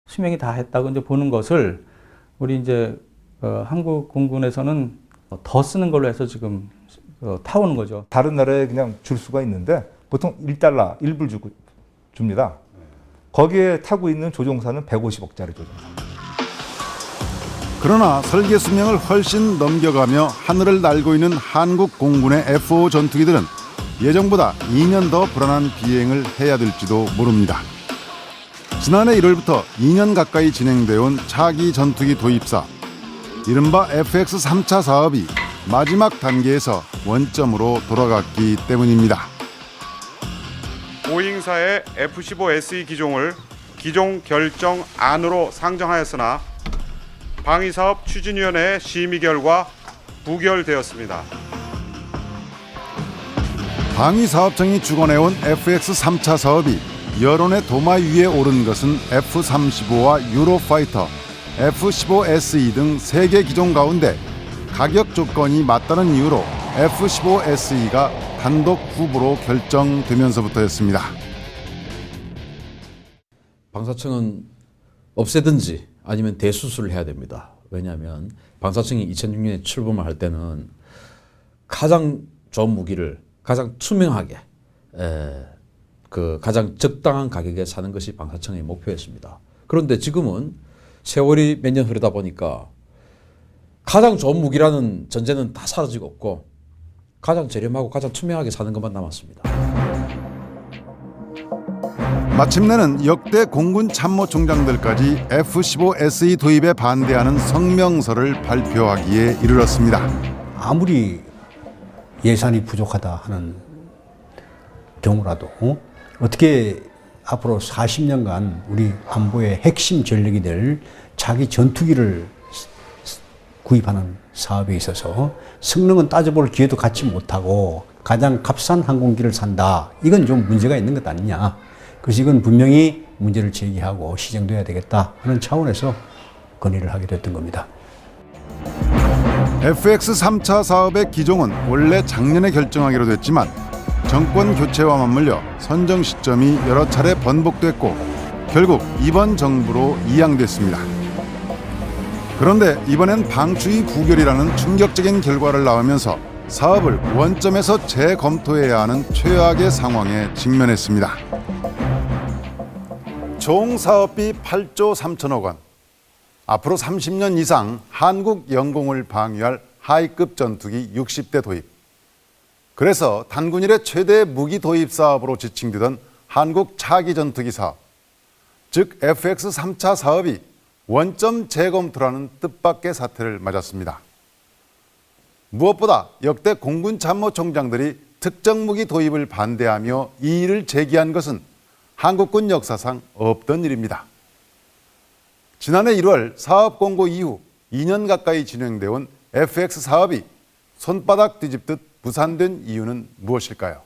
수명이 다 했다고 이제 보는 것을 우리 이제 한국 공군에서는 더 쓰는 걸로 해서 지금 타오는 거죠. 다른 나라에 그냥 줄 수가 있는데 보통 1달러, 1불 주고 줍니다. 거기에 타고 있는 조종사는 150억짜리 조종사. 그러나 설계 수명을 훨씬 넘겨가며 하늘을 날고 있는 한국 공군의 F-5 전투기들은 예정보다 2년 더 불안한 비행을 해야 될지도 모릅니다. 지난해 1월부터 2년 가까이 진행되어 온 차기 전투기 도입 사업, 이른바 FX 3차 사업이 마지막 단계에서 원점으로 돌아갔기 때문입니다. 보잉사의 F-15SE 기종을 기종 결정 안으로 상정하였으나 방위사업 추진위원회의 심의 결과 부결되었습니다. 방위사업청이 주관해온 FX 3차 사업이 여론의 도마 위에 오른 것은 F-35와 유로파이터, F-15SE 등 3개 기종 가운데 가격 조건이 맞다는 이유로 F-15SE가 단독 후보로 결정되면서부터였습니다. 방사청은 없애든지 아니면 대수술을 해야 됩니다. 왜냐하면 방사청이 2006년에 출범을 할 때는 가장 좋은 무기를 가장 투명하게 가장 적당한 가격에 사는 것이 방사청의 목표였습니다. 그런데 지금은 세월이 몇 년 흐르다 보니까 가장 좋은 무기라는 전제는 다 사라지고 없고 가장 저렴하고 가장 투명하게 사는 것만 남았습니다. 마침내는 역대 공군 참모총장들까지 F-15SE 도입에 반대하는 성명서를 발표하기에 이르렀습니다. 아무리 예산이 부족하다 하는 경우라도 어떻게 앞으로 40년간 우리 안보의 핵심 전력이 될 자기 전투기를 구입하는 사업에 있어서 성능은 따져볼 기회도 갖지 못하고 가장 값싼 항공기를 산다. 이건 좀 문제가 있는 것 아니냐. 그래서 이건 분명히 문제를 제기하고 시정돼야 되겠다 하는 차원에서 건의를 하게 됐던 겁니다. FX 3차 사업의 기종은 원래 작년에 결정하기로 됐지만 정권 교체와 맞물려 선정 시점이 여러 차례 번복됐고 결국 이번 정부로 이양됐습니다. 그런데 이번엔 방추위 부결이라는 충격적인 결과를 낳으면서 사업을 원점에서 재검토해야 하는 최악의 상황에 직면했습니다. 총 사업비 8조 3천억 원. 앞으로 30년 이상 한국 영공을 방위할 하이급 전투기 60대 도입. 그래서 단군 이래 최대 무기 도입 사업으로 지칭되던 한국 차기 전투기 사업, 즉 FX 3차 사업이 원점 재검토라는 뜻밖의 사태를 맞았습니다. 무엇보다 역대 공군 참모총장들이 특정 무기 도입을 반대하며 이의를 제기한 것은 한국군 역사상 없던 일입니다. 지난해 1월 사업 공고 이후 2년 가까이 진행되어 온 FX 사업이 손바닥 뒤집듯 무산된 이유는 무엇일까요?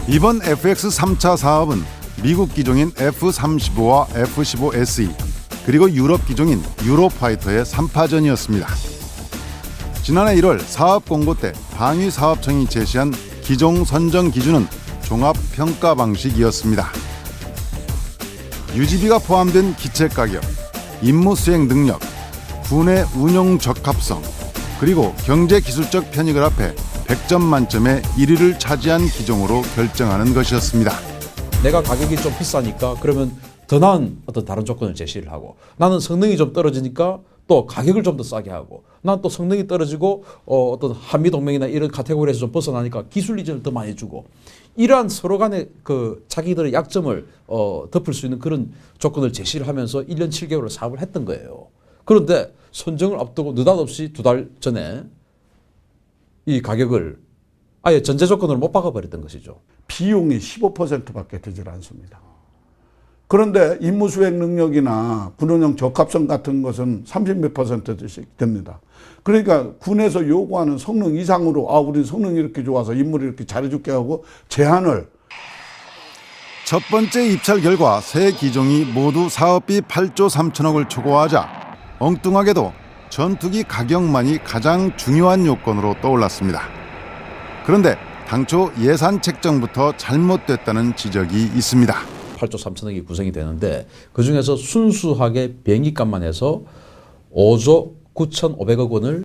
이번 FX 3차 사업은 미국 기종인 F-35와 F-15SE 그리고 유럽 기종인 유로파이터의 3파전이었습니다. 지난해 1월 사업 공고 때 방위사업청이 제시한 기종 선정 기준은 종합평가 방식이었습니다. 유지비가 포함된 기체 가격, 임무 수행 능력, 군의 운용 적합성, 그리고 경제기술적 편익을 합해 100점 만점에 1위를 차지한 기종으로 결정하는 것이었습니다. 내가 가격이 좀 비싸니까 그러면 더 나은 어떤 다른 조건을 제시를 하고, 나는 성능이 좀 떨어지니까 또 가격을 좀 더 싸게 하고, 난 또 성능이 떨어지고 어떤 한미동맹이나 이런 카테고리에서 좀 벗어나니까 기술 이전을 더 많이 주고, 이러한 서로 간의 그 자기들의 약점을 덮을 수 있는 그런 조건을 제시를 하면서 1년 7개월을 사업을 했던 거예요. 그런데 선정을 앞두고 느닷없이 2달 전에 이 가격을 아예 전제 조건으로 못 박아버렸던 것이죠. 비용이 15%밖에 되질 않습니다. 그런데 임무 수행 능력이나 군운용 적합성 같은 것은 30몇 %씩 됩니다. 그러니까 군에서 요구하는 성능 이상으로 우리 성능이 이렇게 좋아서 임무를 이렇게 잘해줄게 하고 제한을. 첫 번째 입찰 결과 세 기종이 모두 사업비 8조 3천억을 초과하자 엉뚱하게도 전투기 가격만이 가장 중요한 요건으로 떠올랐습니다. 그런데 당초 예산 책정부터 잘못됐다는 지적이 있습니다. 8조 3천억이 구성이 되는데 그중에서 순수하게 비행기값만 해서 5조 9,500억 원을